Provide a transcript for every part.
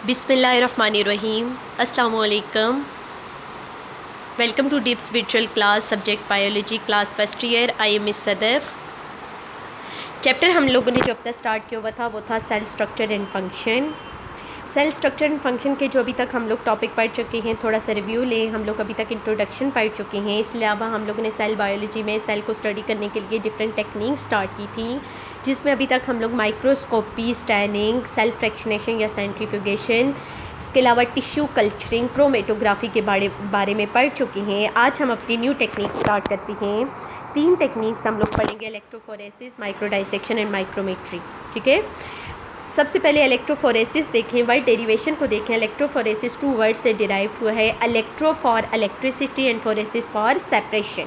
बिस्मिल्लाहिर्रहमानिर्रहीम। अस्सलामु अलैकुम। Welcome to Dips virtual class subject biology class first year. I am miss Sadaf. Chapter हम लोगों ने जो अपना स्टार्ट किया हुआ था वो था cell structure and function. Cell structure and function के जो अभी तक हम लोग टॉपिक पढ़ चुके हैं, थोड़ा सा रिव्यू लें। हम लोग अभी तक इंट्रोडक्शन पढ़ चुके हैं। इसके अलावा हम लोगों ने सेल बायोलॉजी में सेल को स्टडी करने के लिए डिफरेंट टेक्निक स्टार्ट की थी, जिसमें अभी तक हम लोग माइक्रोस्कोपी, स्टैनिंग, सेल फ्रैक्शनेशन या सेंट्रीफ्यूगेशन, इसके अलावा टिश्यू कल्चरिंग, क्रोमेटोग्राफी के बारे में पढ़ चुके हैं। आज हम अपनी न्यू टेक्निक स्टार्ट करते हैं। 3 टेक्निक्स हम लोग पढ़ेंगे, इलेक्ट्रोफोरेसिस, माइक्रोडाइसेक्शन एंड माइक्रोमेट्री। ठीक है, सबसे पहले इलेक्ट्रोफोरेसिस देखें, वर्ड डेरिवेशन को देखें। इलेक्ट्रोफोरेसिस 2 वर्ड से डिराइव हुआ है। Electro for electricity and phoresis for separation,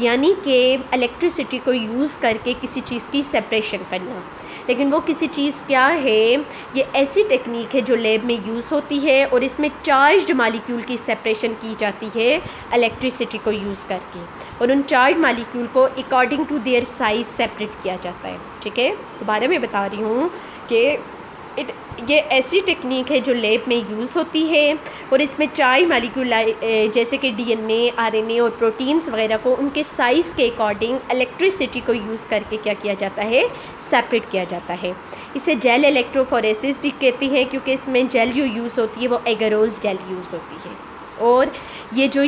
यानी कि इलेक्ट्रिसिटी को यूज़ करके किसी चीज़ की सेपरेशन करना। लेकिन वो किसी चीज़ क्या है? ये ऐसी टेक्निक है जो लैब में यूज़ होती है और इसमें चार्ज्ड मालिक्यूल की सेपरेशन की जाती है इलेक्ट्रिसिटी को यूज़ करके, और उन चार्ज मालिक्यूल को according to their size separate किया जाता है। ठीक है, दोबारा मैं बता रही हूँ कि ये ऐसी टेक्निक है जो लैब में यूज़ होती है और इसमें चार्ज मालिक्यूल जैसे कि डीएनए, आरएनए और प्रोटीन्स वगैरह को उनके साइज़ के अकॉर्डिंग इलेक्ट्रिसिटी को यूज़ करके क्या किया जाता है? सेपरेट किया जाता है। इसे जेल इलेक्ट्रोफोरेसिस भी कहती हैं, क्योंकि इसमें जेल जो यूज़ होती है वो एगरोज जेल यूज़ होती है। और ये जो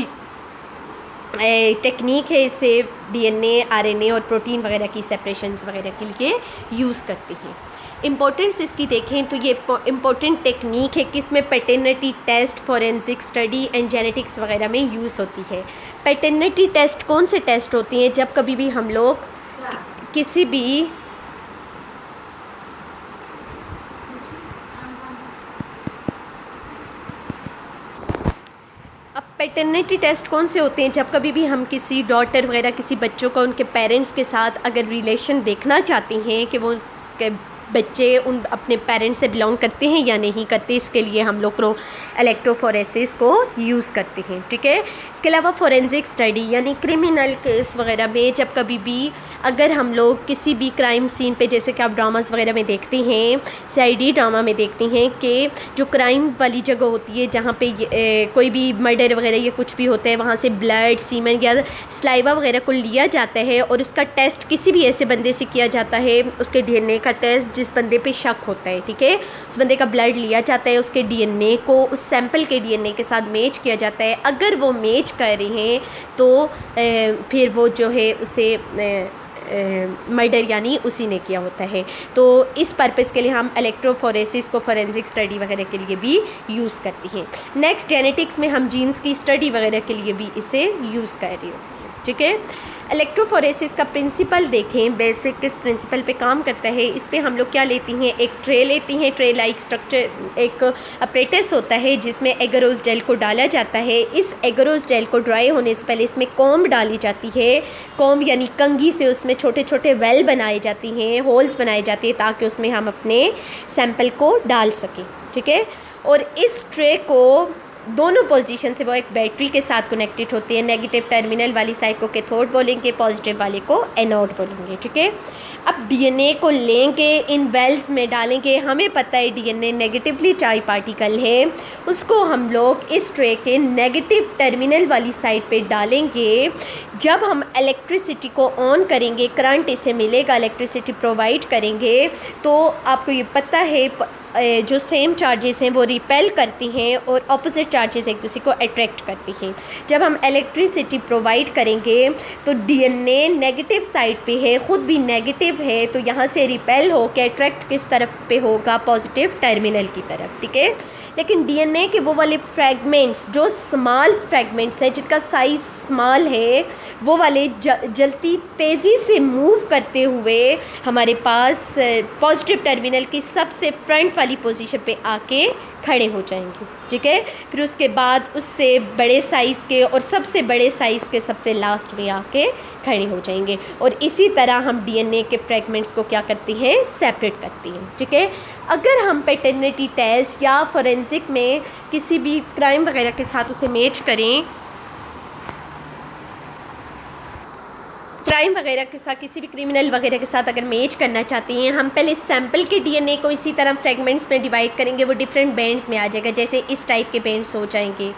टेक्निक है इसे डीएनए, आरएनए और प्रोटीन वगैरह की सेपरेशंस वगैरह के लिए यूज़ करते हैं। इम्पोर्टेंस इसकी देखें तो ये इम्पोर्टेंट टेक्निक है कि इसमें paternity test, forensic study and genetics वगैरह में यूज़ होती है। पैटर्निटी टेस्ट कौन से टेस्ट होती हैं? जब कभी भी हम लोग किसी भी पैटर्निटी टेस्ट कौन से होते हैं? जब कभी भी हम किसी डॉटर वगैरह, किसी बच्चों का उनके पेरेंट्स के साथ अगर रिलेशन देखना चाहते हैं कि वो बच्चे उन अपने पेरेंट्स से बिलोंग करते हैं या नहीं करते, इसके लिए हम लोग इलेक्ट्रोफोरेसिस को यूज़ करते हैं। ठीक है, इसके अलावा फोरेंसिक स्टडी यानी क्रिमिनल केस वगैरह में जब कभी भी अगर हम लोग किसी भी क्राइम सीन पे, जैसे कि आप ड्रामास वगैरह में देखते हैं, सीआईडी ड्रामा में देखते हैं कि जो क्राइम वाली जगह होती है जहाँ पे कोई भी मर्डर वगैरह या कुछ भी होता है, वहाँ से ब्लड, सीमन या स्लाइवा वगैरह को लिया जाता है और उसका टेस्ट किसी भी ऐसे बंदे से किया जाता है, उसके डीएनए का टेस्ट जिस बंदे पे शक होता है। ठीक है, उस बंदे का ब्लड लिया जाता है, उसके डीएनए को उस सैंपल के डीएनए के साथ मैच किया जाता है। अगर वो मैच कर रहे हैं तो फिर वो जो है उसे मर्डर यानी उसी ने किया होता है। तो इस पर्पज़ के लिए हम इलेक्ट्रोफोरेसिस को फोरेंसिक स्टडी वगैरह के लिए भी यूज़ करती हैं। नेक्स्ट, जेनेटिक्स में हम जीन्स की स्टडी वगैरह के लिए भी इसे यूज़ कर रही होती है। ठीक है, इलेक्ट्रोफोरेसिस का प्रिंसिपल देखें, बेसिक किस प्रिंसिपल पे काम करता है। इस पे हम लोग क्या लेती हैं? एक ट्रे लेती हैं। ट्रे लाइक स्ट्रक्चर, एक अपरेटस होता है जिसमें एगरोज जेल को डाला जाता है। इस एगरोज जेल को ड्राई होने से पहले इसमें कॉम्ब डाली जाती है। कॉम्ब यानी कंघी से उसमें छोटे छोटे वेल बनाए जाती हैं, होल्स बनाए जाते हैं, ताकि उसमें हम अपने सैंपल को डाल सकें। ठीक है, और इस ट्रे को दोनों पोजीशन से वो एक बैटरी के साथ कनेक्टेड होती है। नेगेटिव टर्मिनल वाली साइड को कैथोड बोलेंगे, पॉजिटिव वाले को एनोड बोलेंगे। ठीक है, अब डीएनए को लेंगे, इन वेल्स में डालेंगे। हमें पता है डीएनए नेगेटिवली चार्ज पार्टिकल है, उसको हम लोग इस ट्रे के नेगेटिव टर्मिनल वाली साइड पे डालेंगे। जब हम इलेक्ट्रिसिटी को ऑन करेंगे, करंट इसे मिलेगा, इलेक्ट्रिसिटी प्रोवाइड करेंगे, तो आपको ये पता है जो सेम चार्जेस हैं वो रिपेल करती हैं और ऑपोजिट चार्जेस एक दूसरे को अट्रैक्ट करती हैं। जब हम इलेक्ट्रिसिटी प्रोवाइड करेंगे तो डीएनए नेगेटिव साइड पे है, ख़ुद भी नेगेटिव है, तो यहाँ से रिपेल हो के अट्रैक्ट किस तरफ पे होगा? पॉजिटिव टर्मिनल की तरफ। ठीक है, लेकिन डीएनए के वो वाले फ्रैगमेंट्स जो स्मॉल फ्रैगमेंट्स हैं, जिनका साइज़ स्मॉल है, वो वाले जल्दी तेज़ी से मूव करते हुए हमारे पास पॉजिटिव टर्मिनल की सबसे फ्रंट वाली पोजीशन पे आके खड़े हो जाएंगे। ठीक है, फिर उसके बाद उससे बड़े साइज़ के और सबसे बड़े साइज़ के सबसे लास्ट में आके खड़े हो जाएंगे, और इसी तरह हम डीएनए के फ्रैगमेंट्स को क्या करती हैं? सेपरेट करती हैं। ठीक है, अगर हम पैटर्निटी टेस्ट या फोरेंसिक में किसी भी क्राइम वगैरह के साथ उसे मैच करें, क्राइम वगैरह के साथ, किसी भी क्रिमिनल वगैरह के साथ अगर मैच करना चाहते हैं, हम पहले सैंपल के डीएनए को इसी तरह फ्रेगमेंट्स में डिवाइड करेंगे, वो डिफरेंट बैंड्स में आ जाएगा, जैसे इस टाइप के बैंड्स हो जाएंगे,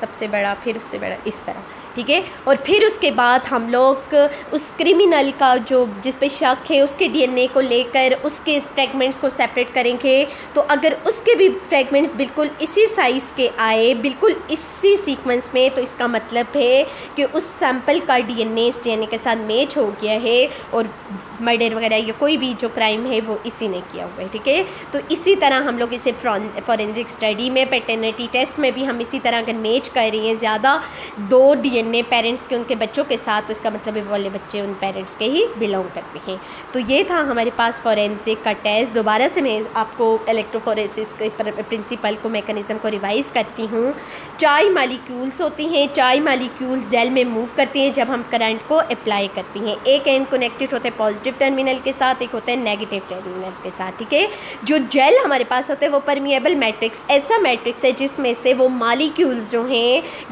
सबसे बड़ा फिर उससे बड़ा, इस तरह, ठीक है। और फिर उसके बाद हम लोग उस क्रिमिनल का जो जिस पे शक है उसके डीएनए को लेकर उसके फ्रेगमेंट्स को सेपरेट करेंगे। तो अगर उसके भी फ्रेगमेंट्स बिल्कुल इसी साइज़ के आए, बिल्कुल इसी सीक्वेंस में, तो इसका मतलब है कि उस सैंपल का डीएनए इस डीएनए के साथ मैच हो गया है और मर्डर वगैरह या कोई भी जो क्राइम है वो इसी ने किया हुआ है, ठीक है। तो इसी तरह हम लोग इसे फॉरेंसिक स्टडी में, पैटर्निटी टेस्ट में भी हम इसी तरह अगर मैच कर रही हैं ज़्यादा दो डीएनए पेरेंट्स के उनके बच्चों के साथ, तो इसका मतलब है वो वाले बच्चे उन पेरेंट्स के ही बिलोंग करते हैं। तो ये था हमारे पास फॉरेंसिक का टेस्ट। दोबारा से मैं आपको इलेक्ट्रोफोरेसिस के प्रिंसिपल को, मैकेनिज़्म को रिवाइज़ करती हूँ। 4 मालिक्यूल्स होती हैं, 4 मालिक्यूल्स जेल में मूव करती हैं जब हम करंट को अप्लाई करती हैं। एक एंड कनेक्टेड होते हैं पॉजिटिव टर्मिनल के साथ, एक होता है नेगेटिव टर्मिनल के साथ, ठीक है। जो जेल हमारे पास होते हैं वो परमिएबल मैट्रिक्स, ऐसा मैट्रिक्स है जिसमें से वो मालिक्यूल्स जो हैं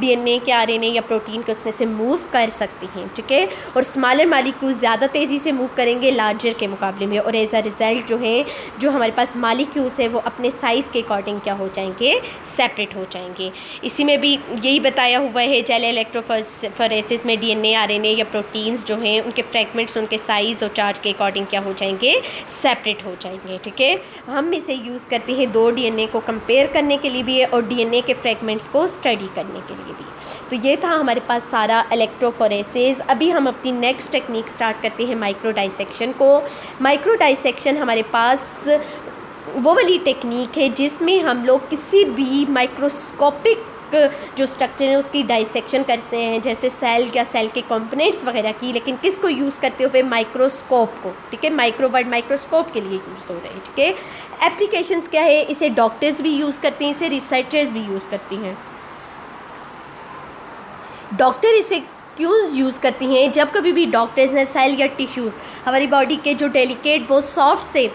डीएनए के, आरएनए या प्रोटीन के, उसमें से मूव कर सकती हैं, ठीक है। और स्मॉलर मालिक्यूल्स ज़्यादा तेज़ी से मूव करेंगे लार्जर के मुकाबले में, और एज अ रिज़ल्ट जो है, जो हमारे पास मालिक्यूल्स है वो अपने साइज़ के अकॉर्डिंग क्या हो जाएंगे, सेपरेट हो जाएंगे। इसी में भी यही बताया हुआ है, जेल इलेक्ट्रोफोरेसिस में डीएनए, आरएनए या प्रोटीन्स जो हैं उनके फ्रैगमेंट्स उनके साइज़ और चार्ज के अकॉर्डिंग क्या हो जाएंगे, सेपरेट हो जाएंगे, ठीक है। हम इसे यूज़ करते हैं दो डीएनए को कंपेयर करने के लिए भी और डीएनए के फ्रैगमेंट्स को स्टडी करने के लिए भी। तो ये था हमारे पास सारा इलेक्ट्रोफोरेसिस। अभी हम अपनी नेक्स्ट टेक्निक स्टार्ट करते हैं माइक्रो डाइसेक्शन को। माइक्रो डाइसेक्शन हमारे पास वो वाली टेक्निक है जिसमें हम लोग किसी भी माइक्रोस्कोपिक जो स्ट्रक्चर है उसकी डाइसेक्शन करते हैं, जैसे सेल या सेल के कंपोनेंट्स वगैरह की, लेकिन किसको यूज़ करते हुए, माइक्रोस्कोप को, ठीक है। माइक्रो वर्ड माइक्रोस्कोप के लिए यूज़ हो रहे हैं, ठीक है। एप्लीकेशंस क्या है, इसे डॉक्टर्स भी यूज़ करते हैं, इसे रिसर्चर्स भी यूज़ करती हैं। डॉक्टर इसे क्यों यूज़ करती हैं, जब कभी भी डॉक्टर्स ने सेल या टिश्यूज़, हमारी बॉडी के जो डेलिकेट बहुत सॉफ्ट से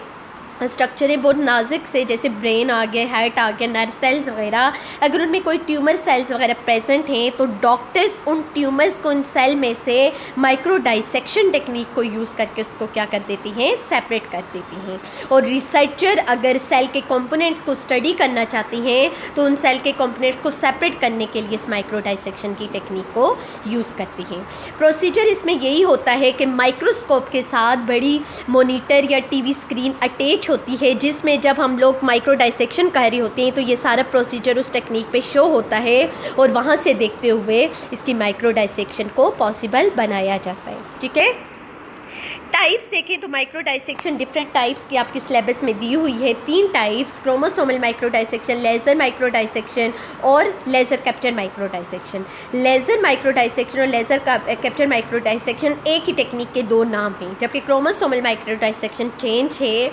स्ट्रक्चर है, बहुत नाजुक से, जैसे ब्रेन आ गया, हार्ट आ गया, नर्व सेल्स वगैरह, अगर उनमें कोई ट्यूमर सेल्स वगैरह प्रेजेंट हैं तो डॉक्टर्स उन ट्यूमर्स को इन सेल में से माइक्रो डाइसेक्शन टेक्निक को यूज़ करके उसको क्या कर देती हैं, सेपरेट कर देती हैं। और रिसर्चर अगर सेल के कंपोनेंट्स को स्टडी करना चाहती हैं तो उन सेल के कंपोनेंट्स को सेपरेट करने के लिए इस माइक्रो डाइसेक्शन की टेक्निक को यूज़ करती हैं। प्रोसीजर इसमें यही होता है कि माइक्रोस्कोप के साथ बड़ी मॉनिटर या टीवी स्क्रीन अटैच होती है, जिसमें जब हम लोग माइक्रो डाइसेक्शन कर रहे होते हैं तो ये सारा प्रोसीजर उस टेक्निक पे शो होता है और वहाँ से देखते हुए इसकी माइक्रो डाइसेक्शन को पॉसिबल बनाया जाता है, ठीक है। टाइप्स देखें तो माइक्रो डाइसेक्शन डिफरेंट टाइप्स की आपकी सिलेबस में दी हुई है। 3 types, chromosomal microdissection, laser microdissection और laser capture microdissection. Laser microdissection और लेज़र कैप्चर माइक्रो डाइसेक्शन एक ही टेक्निक के 2 नाम हैं, जबकि क्रोमोसोमल माइक्रो डाइसेक्शन चेंज है।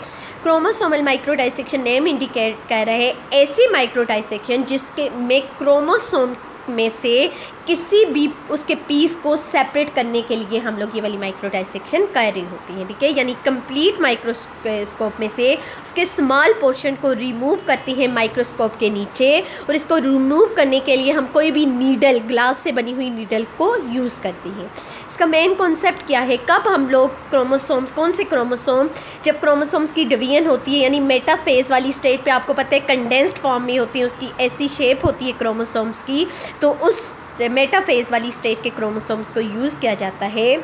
Chromosomal microdissection name indicate कर रहे हैं ऐसी माइक्रो डाइसेक्शन जिसके में क्रोमोसोम में से किसी भी उसके पीस को सेपरेट करने के लिए हम लोग ये वाली माइक्रो डाइसेक्शन कर रही होती हैं, ठीक है। यानी कंप्लीट माइक्रोस्कोप में से उसके स्मॉल पोर्शन को रिमूव करती हैं माइक्रोस्कोप के नीचे, और इसको रिमूव करने के लिए हम कोई भी नीडल, ग्लास से बनी हुई नीडल को यूज़ करती हैं। इसका मेन कॉन्सेप्ट क्या है, कब हम लोग क्रोमोसोम, कौन से क्रोमोसोम, जब क्रोमोसोम्स की डिवीजन होती है यानी मेटाफेज वाली स्टेट पे, आपको पता है कंडेंस्ड फॉर्म में होती है, उसकी ऐसी शेप होती है क्रोमोसोम्स की, तो उस मेटाफेज वाली स्टेज के क्रोमोसोम्स को यूज़ किया जाता है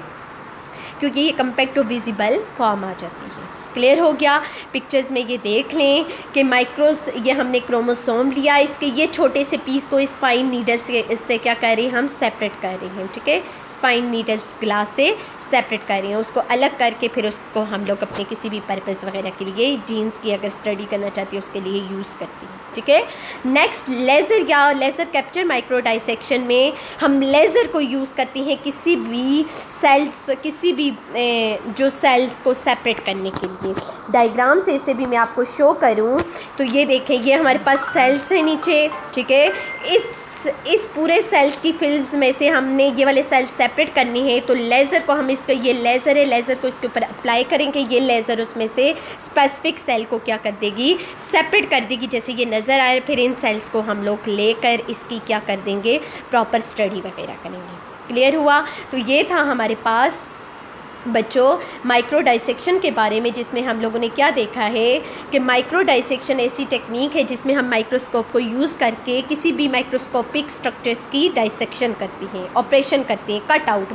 क्योंकि ये कंपैक्ट टू विजिबल फॉर्म आ जाती है। क्लियर हो गया। पिक्चर्स में ये देख लें कि माइक्रोस, ये हमने क्रोमोसोम लिया, इसके ये छोटे से पीस को इस फाइन नीडल से, इससे क्या कर रहे हैं, हम सेपरेट कर रहे हैं, ठीक है। फाइन नीडल्स ग्लास से सेपरेट कर रहे हैं, उसको अलग करके फिर उसको हम लोग अपने किसी भी पर्पज़ वगैरह के लिए, जीन्स की अगर स्टडी करना चाहती है उसके लिए यूज़ करती हैं, ठीक है। नेक्स्ट लेज़र या लेज़र कैप्चर माइक्रो डाइसेक्शन में हम लेज़र को यूज़ करती हैं किसी भी सेल्स, किसी भी जो सेल्स को सेपरेट करने के लिए। डायग्राम से इसे भी मैं आपको शो करूं तो ये देखें, ये हमारे पास सेल्स है नीचे, ठीक है। इस पूरे सेल्स की फिल्म्स में से हमने ये वाले सेल्स सेपरेट करनी है, तो लेज़र को हम इसका, ये लेज़र है, लेज़र को इसके ऊपर अप्लाई करेंगे, ये लेज़र उसमें से स्पेसिफिक सेल को क्या कर देगी, सेपरेट कर देगी, जैसे ये नज़र आए। फिर इन सेल्स को हम लोग लेकर इसकी क्या कर देंगे, प्रॉपर स्टडी वगैरह करेंगे। क्लियर हुआ? तो ये था हमारे पास बच्चों माइक्रो डाइसेक्शन के बारे में, जिसमें हम लोगों ने क्या देखा है कि माइक्रो डाइसेक्शन ऐसी टेक्निक है जिसमें हम माइक्रोस्कोप को यूज़ करके किसी भी माइक्रोस्कोपिक स्ट्रक्चर्स की डाइसेक्शन करती हैं, ऑपरेशन करती हैं, कट आउट।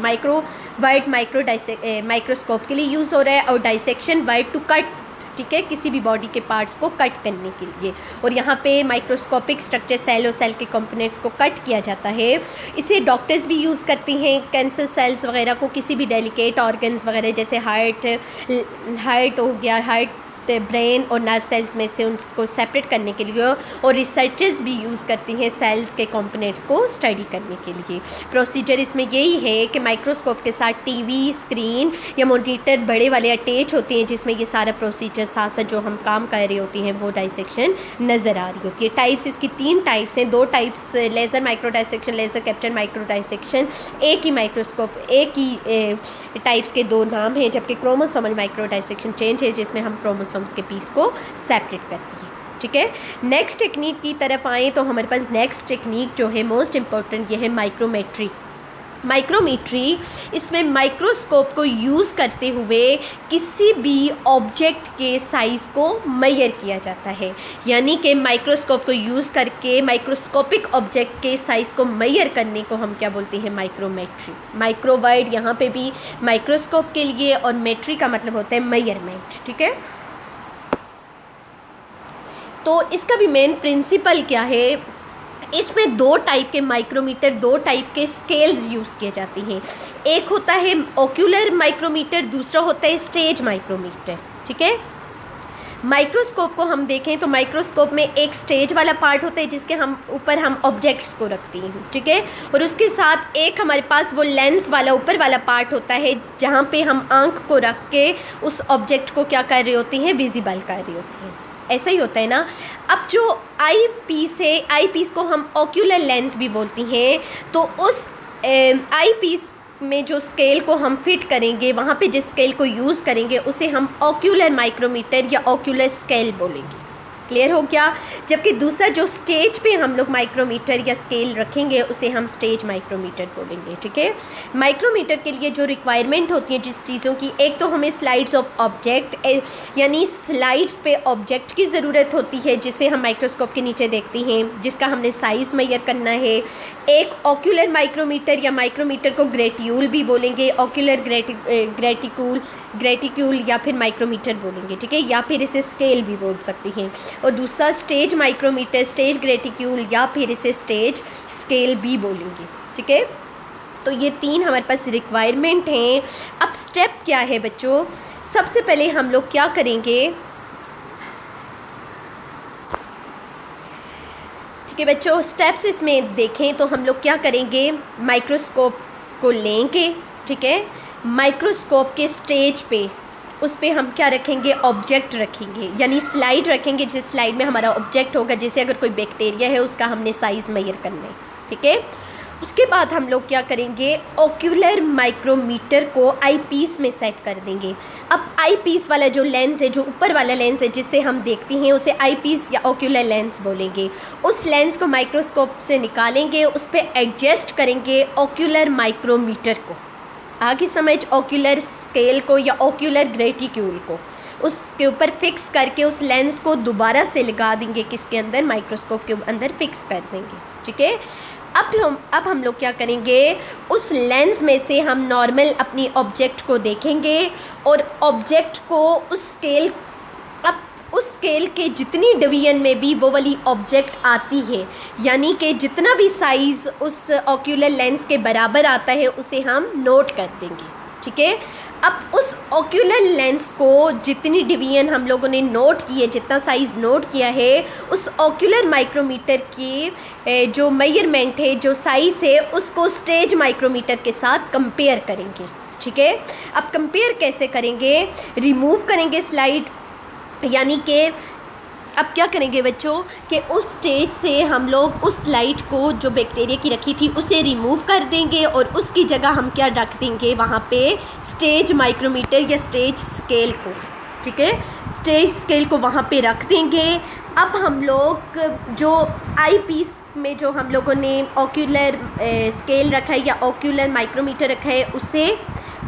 माइक्रोस्कोप के लिए यूज़ हो रहा है, और डाइसेक्शन वर्ड टू कट, ठीक है, किसी भी बॉडी के पार्ट्स को कट करने के लिए। और यहाँ पे माइक्रोस्कोपिक स्ट्रक्चर सेल और सेल के कंपोनेंट्स को कट किया जाता है। इसे डॉक्टर्स भी यूज़ करते हैं कैंसर सेल्स वगैरह को, किसी भी डेलिकेट ऑर्गन्स वगैरह जैसे हार्ट हो गया, हार्ट, ब्रेन और नर्व सेल्स में से उनको सेपरेट करने के लिए। और रिसर्चर्स भी यूज़ करती हैं सेल्स के कंपोनेंट्स को स्टडी करने के लिए। प्रोसीजर इसमें यही है कि माइक्रोस्कोप के साथ टीवी स्क्रीन या मॉनिटर बड़े वाले अटैच होते हैं, जिसमें ये सारा प्रोसीजर साथ साथ जो हम काम कर रहे होती हैं वो डाइसेक्शन नज़र आ रही होती है। टाइप्स इसकी 3 टाइप्स हैं, 2 types laser microdissection, laser capture microdissection. एक ही माइक्रोस्कोप, एक ही टाइप्स के 2 नाम हैं, जबकि क्रोमोसोमल माइक्रो डाइसेक्शन चेंज है जिसमें हम क्रोमोसोम्स के पीस को सेपरेट करती हैं, ठीक है। नेक्स्ट टेक्निक की तरफ आएँ तो हमारे पास नेक्स्ट टेक्निक जो है मोस्ट इम्पॉर्टेंट, ये है माइक्रोमेट्री। माइक्रोमेट्री, इसमें माइक्रोस्कोप को यूज़ करते हुए किसी भी ऑब्जेक्ट के साइज़ को मेजर किया जाता है। यानी कि माइक्रोस्कोप को यूज़ करके माइक्रोस्कोपिक ऑब्जेक्ट के साइज़ को मेजर करने को हम क्या बोलते हैं? माइक्रोमेट्री। माइक्रो वर्ड यहाँ पे भी माइक्रोस्कोप के लिए, और मेट्री का मतलब होता है मेजरमेंट, ठीक है। तो इसका भी मेन प्रिंसिपल क्या है? इसमें 2 टाइप के माइक्रोमीटर, 2 टाइप के स्केल्स यूज़ किए जाते हैं। एक होता है ओक्यूलर माइक्रोमीटर, दूसरा होता है स्टेज माइक्रोमीटर, ठीक है। माइक्रोस्कोप को हम देखें तो माइक्रोस्कोप में एक स्टेज वाला पार्ट होता है जिसके ऊपर हम ऑब्जेक्ट्स को रखते हैं, ठीक है। और उसके साथ एक हमारे पास वो लेंस वाला ऊपर वाला पार्ट होता है जहाँ पे हम आँख को रख के उस ऑब्जेक्ट को क्या कर रहे होते हैं? विजिबल कर रहे होते हैं। ऐसा ही होता है ना। अब जो आई पीस है, आई पीस को हम ओक्यूलर लेंस भी बोलती हैं। तो उस आई पीस में जो स्केल को हम फिट करेंगे, वहाँ पे जिस स्केल को यूज़ करेंगे उसे हम ओक्यूलर माइक्रोमीटर या ओक्यूलर स्केल बोलेंगे। क्लियर हो गया? जबकि दूसरा जो स्टेज पे हम लोग माइक्रोमीटर या स्केल रखेंगे उसे हम स्टेज माइक्रोमीटर बोलेंगे, ठीक है। माइक्रोमीटर के लिए जो रिक्वायरमेंट होती है जिस चीज़ों की, एक तो हमें स्लाइड्स ऑफ ऑब्जेक्ट, यानी स्लाइड्स पे ऑब्जेक्ट की ज़रूरत होती है जिसे हम माइक्रोस्कोप के नीचे देखते हैं, जिसका हमने साइज़ मेजर करना है। एक ओक्यूलर माइक्रोमीटर या माइक्रोमीटर को ग्रेट्यूल भी बोलेंगे, ओक्यूलर ग्रेटिक्यूल या फिर माइक्रोमीटर बोलेंगे, ठीक है, या फिर इसे स्केल भी बोल सकते हैं। और दूसरा स्टेज माइक्रोमीटर, स्टेज ग्रेटिक्यूल या फिर इसे स्टेज स्केल भी बोलेंगे, ठीक है। तो ये 3 हमारे पास रिक्वायरमेंट हैं। अब स्टेप क्या है बच्चों? सबसे पहले हम लोग क्या करेंगे, ठीक है बच्चों, स्टेप्स इसमें देखें तो हम लोग क्या करेंगे, माइक्रोस्कोप को लेंगे, ठीक है। माइक्रोस्कोप के स्टेज पे उस पर हम क्या रखेंगे? ऑब्जेक्ट रखेंगे, यानी स्लाइड रखेंगे। जिस स्लाइड में हमारा ऑब्जेक्ट होगा, जैसे अगर कोई बैक्टीरिया है उसका हमने साइज़ मेजर करना है, ठीक है। उसके बाद हम लोग क्या करेंगे, ओक्यूलर माइक्रोमीटर को आई पीस में सेट कर देंगे। अब आई पीस वाला जो लेंस है, जो ऊपर वाला लेंस है जिससे हम देखते हैं, उसे आई पीस या ओक्यूलर लेंस बोलेंगे। उस लेंस को माइक्रोस्कोप से निकालेंगे, उस पर एडजस्ट करेंगे ओक्यूलर माइक्रोमीटर को, आगे समझ, ओक्यूलर स्केल को या ओक्यूलर ग्रेटिक्यूल को, उसके ऊपर फिक्स करके उस लेंस को दोबारा से लगा देंगे, किसके अंदर? माइक्रोस्कोप के अंदर फिक्स कर देंगे, ठीक है। अब हम लोग क्या करेंगे, उस लेंस में से हम नॉर्मल अपनी ऑब्जेक्ट को देखेंगे और ऑब्जेक्ट को उस स्केल के जितनी डिवीजन में भी वो वाली ऑब्जेक्ट आती है, यानी कि जितना भी साइज़ उस ओक्यूलर लेंस के बराबर आता है उसे हम नोट कर देंगे, ठीक है। अब उस ओक्यूलर लेंस को जितनी डिवीजन हम लोगों ने नोट की है, जितना साइज़ नोट किया है, उस ओक्यूलर माइक्रोमीटर की जो मेजरमेंट है, जो साइज़ है, उसको स्टेज माइक्रोमीटर के साथ कंपेयर करेंगे, ठीक है। अब कंपेयर कैसे करेंगे? रिमूव करेंगे स्लाइड, यानी कि अब क्या करेंगे बच्चों कि उस स्टेज से हम लोग उस स्लाइड को जो बैक्टीरिया की रखी थी उसे रिमूव कर देंगे और उसकी जगह हम क्या रख देंगे वहाँ पे, स्टेज माइक्रोमीटर या स्टेज स्केल को, ठीक है। स्टेज स्केल को वहाँ पे रख देंगे। अब हम लोग जो आई पीस में जो हम लोगों ने ऑक्यूलर स्केल रखा है या ऑक्यूलर माइक्रोमीटर रखा है उसे,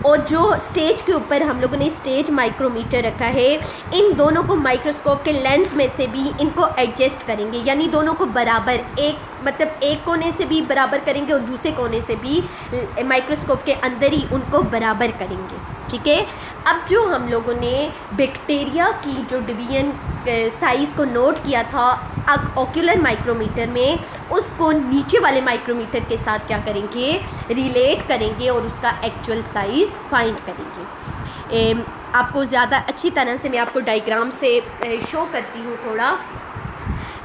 और जो स्टेज के ऊपर हम लोगों ने स्टेज माइक्रोमीटर रखा है, इन दोनों को माइक्रोस्कोप के लेंस में से भी इनको एडजस्ट करेंगे, यानी दोनों को बराबर एक कोने से भी बराबर करेंगे और दूसरे कोने से भी माइक्रोस्कोप के अंदर ही उनको बराबर करेंगे। ठीक है। अब जो हम लोगों ने बैक्टीरिया की जो डिवीजन साइज़ को नोट किया था ऑक्यूलर माइक्रोमीटर में, उसको नीचे वाले माइक्रोमीटर के साथ क्या करेंगे, रिलेट करेंगे और उसका एक्चुअल साइज़ फाइंड करेंगे। आपको ज़्यादा अच्छी तरह से मैं आपको डायग्राम से शो करती हूँ थोड़ा।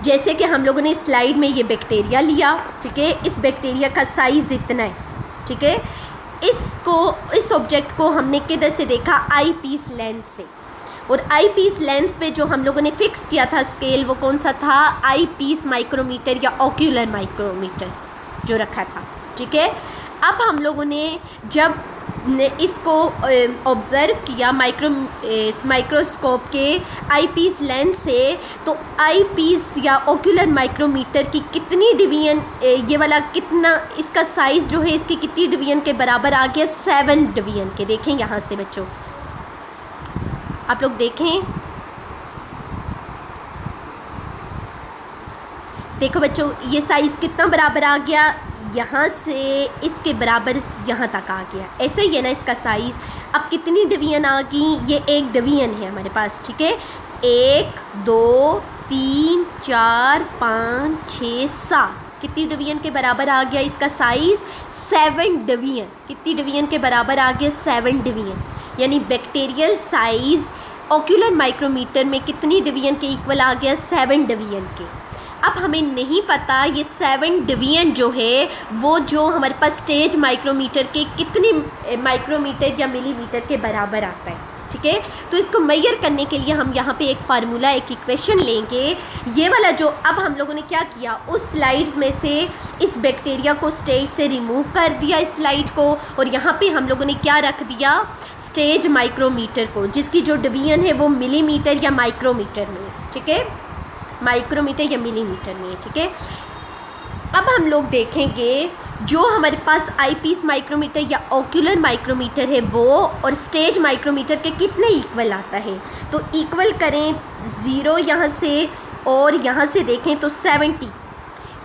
जैसे कि हम लोगों ने स्लाइड में ये बैक्टीरिया लिया, ठीक है, इस बैक्टीरिया का साइज़ इतना है, ठीक है। इस ऑब्जेक्ट को हमने किधर से देखा, आई पीस लेंस से, और आई पीस लेंस पे जो हम लोगों ने फिक्स किया था स्केल, वो कौन सा था, आई पीस माइक्रोमीटर या ऑक्यूलर माइक्रोमीटर जो रखा था। ठीक है। अब हम लोगों ने जब इसको ऑब्ज़र्व किया माइक्रोस्कोप के आई पीस लेंस से, तो आई पीस या ऑक्यूलर माइक्रोमीटर की कितनी डिवीजन, ये वाला कितना, इसका साइज़ जो है इसकी कितनी डिवीजन के बराबर आ गया, 7 डिवीजन के। देखें यहाँ से बच्चों, आप लोग देखें, देखो बच्चों, ये साइज़ कितना बराबर आ गया, यहाँ से इसके बराबर यहाँ तक आ गया। ऐसे ही है ना इसका साइज़। अब कितनी डिवीजन आ गई, ये एक डिवीजन है हमारे पास। ठीक है। 1 2 3 4 5 6 7, कितनी डिवीजन के बराबर आ गया इसका साइज़, 7 डिवीजन। कितनी डिवीजन के बराबर आ गया, 7 डिवीजन। यानी बैक्टीरियल साइज़ ऑक्यूलर माइक्रोमीटर में कितनी डिवीजन के इक्वल आ गया, 7 डिवीजन के। अब हमें नहीं पता ये 7 डिवीजन जो है वो जो हमारे पास स्टेज माइक्रोमीटर के कितने माइक्रोमीटर या मिलीमीटर के बराबर आता है। ठीक है। तो इसको मेजर करने के लिए हम यहाँ पे एक फार्मूला, एक इक्वेशन लेंगे। ये वाला जो अब हम लोगों ने क्या किया, उस स्लाइड्स में से इस बैक्टीरिया को स्टेज से रिमूव कर दिया, इस स्लाइड को, और यहाँ पे हम लोगों ने क्या रख दिया, स्टेज माइक्रोमीटर को, जिसकी जो डिवीजन है वो मिलीमीटर या माइक्रोमीटर में। ठीक है। माइक्रोमीटर या मिलीमीटर में। ठीक है। अब हम लोग देखेंगे जो हमारे पास आई पीस माइक्रोमीटर या ऑक्यूलर माइक्रोमीटर है वो और स्टेज माइक्रोमीटर के कितने इक्वल आता है। तो इक्वल करें 0 यहाँ से, और यहाँ से देखें तो 70,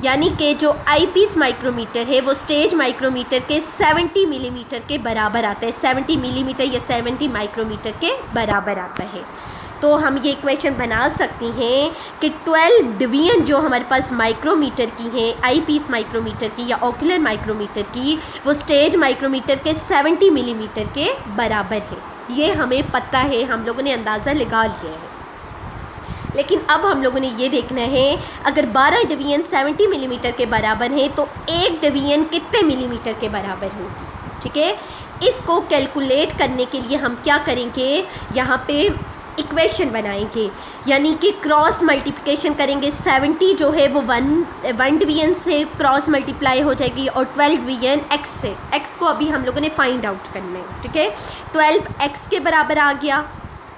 यानी कि जो आई पीस माइक्रोमीटर है वो स्टेज माइक्रोमीटर के 70 मिलीमीटर के बराबर आता है, 70 मिलीमीटर या 70 माइक्रोमीटर के बराबर आता है। तो हम ये इक्वेशन बना सकते हैं कि 12 डिवीजन जो हमारे पास माइक्रोमीटर की हैं, आई पीस माइक्रोमीटर की या ऑक्यूलर माइक्रोमीटर की, वो स्टेज माइक्रोमीटर के 70 मिलीमीटर के बराबर है। ये हमें पता है, हम लोगों ने अंदाज़ा लगा लिया है। लेकिन अब हम लोगों ने ये देखना है, अगर 12 डिवीजन 70 मिलीमीटर के बराबर हैं तो एक डिवीजन कितने मिलीमीटर के बराबर होगी। ठीक है। इसको कैलकुलेट करने के लिए हम क्या करेंगे, यहाँ पे इक्वेशन बनाएंगे, यानी कि क्रॉस मल्टीप्लिकेशन करेंगे। 70 जो है वो 1 डिवीजन से क्रॉस मल्टीप्लाई हो जाएगी, और 12 डिवीजन x से, x को अभी हम लोगों ने फाइंड आउट करना है। ठीक है। 12 x के बराबर आ गया।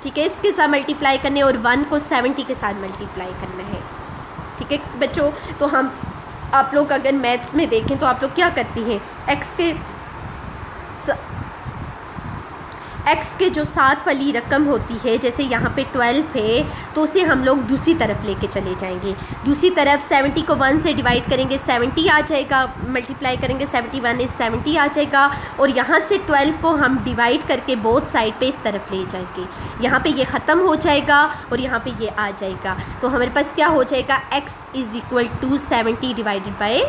ठीक है। इसके साथ मल्टीप्लाई करने, और 1 को 70 के साथ मल्टीप्लाई करना है। ठीक है बच्चों। तो हम, आप लोग अगर मैथ्स में देखें तो आप लोग क्या करती हैं, x के जो साथ वाली रकम होती है, जैसे यहाँ पे 12 है, तो उसे हम लोग दूसरी तरफ लेके चले जाएंगे। दूसरी तरफ 70 को 1 से डिवाइड करेंगे, 70 आ जाएगा, मल्टीप्लाई करेंगे 71 इस 70 आ जाएगा, और यहाँ से 12 को हम डिवाइड करके बोथ साइड पे इस तरफ ले जाएंगे। यहाँ पे ये ख़त्म हो जाएगा और यहाँ पे ये आ जाएगा। तो हमारे पास क्या हो जाएगा, x = 70 डिवाइडेड बाई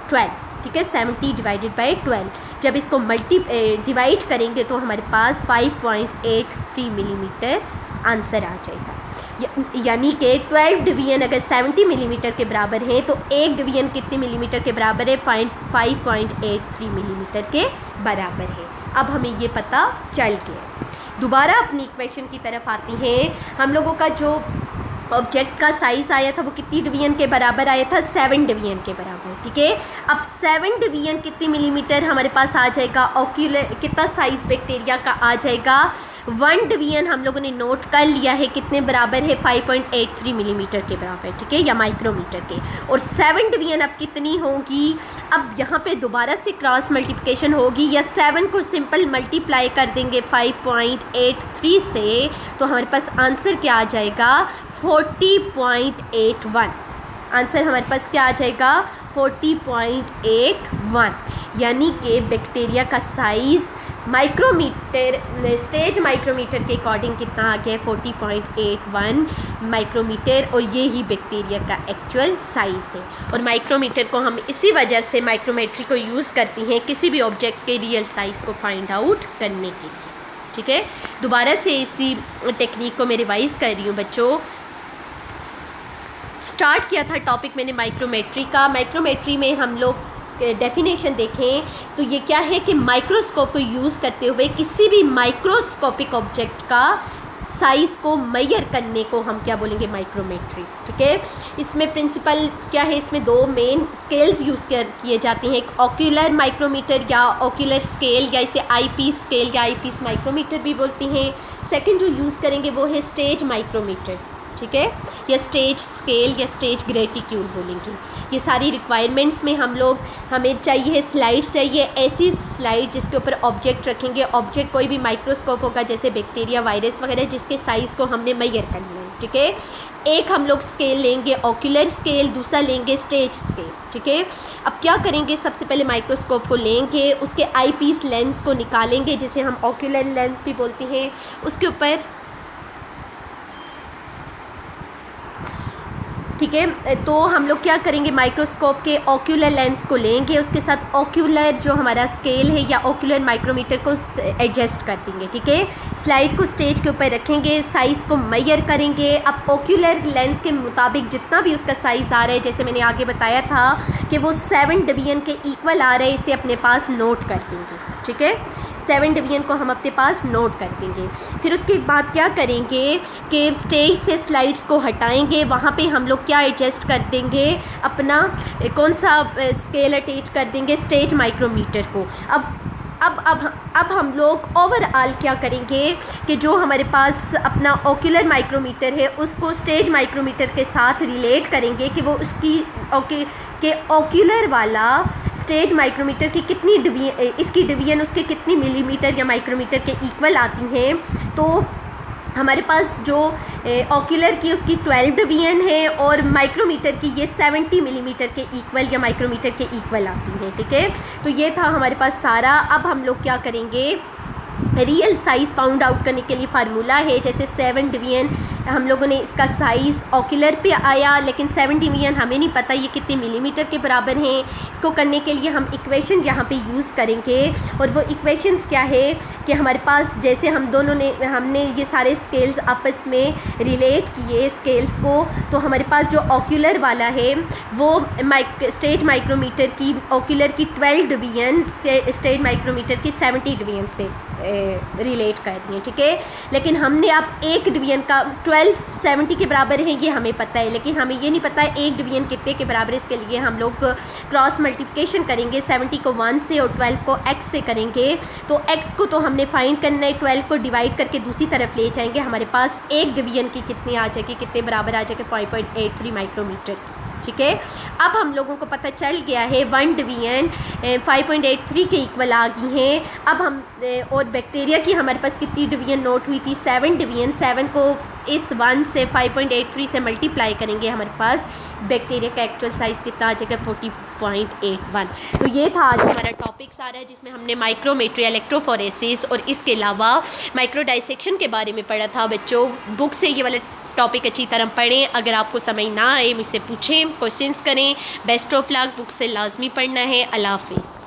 12। ठीक है। 70 डिवाइडेड बाई 12, जब इसको डिवाइड करेंगे तो हमारे पास 5.83 मिलीमीटर आंसर आ जाएगा। यानी कि 12 डिवीजन अगर 70 मिलीमीटर के बराबर है तो एक डिवीजन कितने मिलीमीटर के बराबर है, 5.83 मिलीमीटर के बराबर है। अब हमें ये पता चल गया। दोबारा अपनी इक्वेशन की तरफ आती हैं। हम लोगों का जो ऑब्जेक्ट का साइज़ आया था वो कितनी डिवीजन के बराबर आया था, 7 डिवीजन के बराबर, ठीक है। अब 7 डिवीजन कितनी मिलीमीटर हमारे पास आ जाएगा, ऑक्यूलर कितना साइज़ बैक्टीरिया का आ जाएगा, 1 डिवीजन हम लोगों ने नोट कर लिया है कितने बराबर है, 5.83 मिलीमीटर के बराबर, ठीक है, या माइक्रोमीटर के। और 7 डिवीजन अब कितनी होगी, अब यहाँ पे दोबारा से क्रॉस मल्टीप्लिकेशन होगी, या 7 को सिंपल मल्टीप्लाई कर देंगे 5.83 से, तो हमारे पास आंसर क्या आ जाएगा, 40.81। आंसर हमारे पास क्या आ जाएगा, 40.81, यानी कि बैक्टीरिया का साइज़ माइक्रोमीटर, स्टेज माइक्रोमीटर के अकॉर्डिंग कितना आ गया है, 40.81 माइक्रोमीटर, और ये ही बैक्टीरिया का एक्चुअल साइज़ है। और माइक्रोमीटर को हम इसी वजह से माइक्रोमेट्री को यूज़ करती हैं किसी भी ऑब्जेक्ट के रियल साइज़ को फाइंड आउट करने के लिए, ठीक है। दोबारा से इसी टेक्निक को मैं रिवाइज़ कर रही हूँ बच्चों। स्टार्ट किया था टॉपिक मैंने माइक्रोमेट्री का। माइक्रोमेट्री में हम लोग डेफिनेशन देखें तो ये क्या है कि माइक्रोस्कोप को यूज़ करते हुए किसी भी माइक्रोस्कोपिक ऑब्जेक्ट का साइज़ को मेजर करने को हम क्या बोलेंगे, माइक्रोमेट्री, ठीक है। इसमें प्रिंसिपल क्या है, इसमें 2 मेन स्केल्स यूज़ किए जाते हैं, एक ऑक्यूलर माइक्रोमीटर या ऑक्यूलर स्केल, या इसे आईपीस स्केल या आईपीस माइक्रोमीटर भी बोलते हैं। सेकंड जो यूज़ करेंगे वो है स्टेज माइक्रोमीटर, ठीक है, या स्टेज स्केल या स्टेज ग्रेटिट्यूड बोलेंगे। ये सारी रिक्वायरमेंट्स में हमें चाहिए स्लाइड, चाहिए ऐसी स्लाइड जिसके ऊपर ऑब्जेक्ट रखेंगे, ऑब्जेक्ट कोई भी माइक्रोस्कोप होगा जैसे बैक्टीरिया, वायरस वगैरह, जिसके साइज़ को हमने मेजर करना है, ठीक है। एक हम लोग स्केल लेंगे ऑक्यूलर स्केल, दूसरा लेंगे स्टेज स्केल, ठीक है। अब क्या करेंगे, सबसे पहले माइक्रोस्कोप को लेंगे, उसके आईपीस लेंस को निकालेंगे जिसे हम ऑक्यूलर लेंस भी बोलते हैं, उसके ऊपर, ठीक है। तो हम लोग क्या करेंगे, माइक्रोस्कोप के ऑक्यूलर लेंस को लेंगे, उसके साथ ऑक्यूलर जो हमारा स्केल है या ऑक्यूलर माइक्रोमीटर को एडजस्ट कर देंगे, ठीक है। स्लाइड को स्टेज के ऊपर रखेंगे, साइज़ को मेजर करेंगे। अब ऑक्यूलर लेंस के मुताबिक जितना भी उसका साइज़ आ रहा है, जैसे मैंने आगे बताया था कि वो 7 डिवीजन के इक्वल आ रहा है, इसे अपने पास नोट कर देंगे, ठीक है। 7 डिवीजन को हम अपने पास नोट कर देंगे। फिर उसके बाद क्या करेंगे कि स्टेज से स्लाइड्स को हटाएंगे, वहाँ पे हम लोग क्या एडजस्ट कर देंगे, अपना कौन सा स्केल अटैच कर देंगे, स्टेज माइक्रोमीटर को। अब हम लोग ओवरऑल क्या करेंगे कि जो हमारे पास अपना ऑक्यूलर माइक्रोमीटर है उसको स्टेज माइक्रोमीटर के साथ रिलेट करेंगे कि वो उसकी ऑक्यूलर वाला स्टेज माइक्रोमीटर की कितनी इसकी डिवीजन उसके कितनी मिलीमीटर या माइक्रोमीटर के इक्वल आती हैं। तो हमारे पास जो ऑक्यूलर की उसकी 12 डिवीजन है और माइक्रोमीटर की ये 70 मिलीमीटर के इक्वल या माइक्रोमीटर के इक्वल आती हैं, ठीक है। तो ये था हमारे पास सारा। अब हम लोग क्या करेंगे, रियल साइज़ फाउंड आउट करने के लिए फार्मूला है, जैसे 7 डिवीजन हम लोगों ने इसका साइज़ ऑक्यूलर पे आया, लेकिन 7 डिवीजन हमें नहीं पता ये कितने मिलीमीटर के बराबर हैं। इसको करने के लिए हम इक्वेशन यहाँ पे यूज़ करेंगे, और वो इक्वेशंस क्या है कि हमारे पास जैसे हमने ये सारे स्केल्स आपस में रिलेट किए स्केल्स को, तो हमारे पास जो ऑक्यूलर वाला है वो स्टेज माइक्रोमीटर की ऑक्यूलर की 12 डिवीजन स्टेज माइक्रोमीटर की 70 डिवीजन से रिलेट कर दिए, ठीक है। लेकिन हमने अब एक डिवीजन का 12 70 के बराबर है ये हमें पता है, लेकिन हमें ये नहीं पता है एक डिवीजन कितने के बराबर है। इसके लिए हम लोग क्रॉस मल्टीप्लिकेशन करेंगे, 70 को 1 से और 12 को x से करेंगे। तो x को तो हमने फाइंड करना है, 12 को डिवाइड करके दूसरी तरफ ले जाएंगे, हमारे पास एक डिवीजन की कितनी आ जाएगी, कितने बराबर आ जाएगी, 5.83 माइक्रोमीटर, ठीक है। अब हम लोगों को पता चल गया है 1 डिवीजन 5.83 के इक्वल आ गई हैं। अब हम और बैक्टीरिया की हमारे पास कितनी डिवीजन नोट हुई थी, 7 डिवीजन। 7 को इस 1 से 5.83 से मल्टीप्लाई करेंगे, हमारे पास बैक्टीरिया का एक्चुअल साइज़ कितना आ जाएगा, 40.81। तो ये था आज हमारा टॉपिक सारा है, जिसमें हमने माइक्रोमेट्री, इलेक्ट्रोफोरेसिस और इसके अलावा माइक्रो डाइसेक्शन के बारे में पढ़ा था। बच्चों बुक से ये वाला टॉपिक अच्छी तरह पढ़ें, अगर आपको समझ ना आए मुझसे पूछें, क्वेश्चंस करें। बेस्ट ऑफ लक, बुक से लाजमी पढ़ना है। अल्लाह हाफिज़।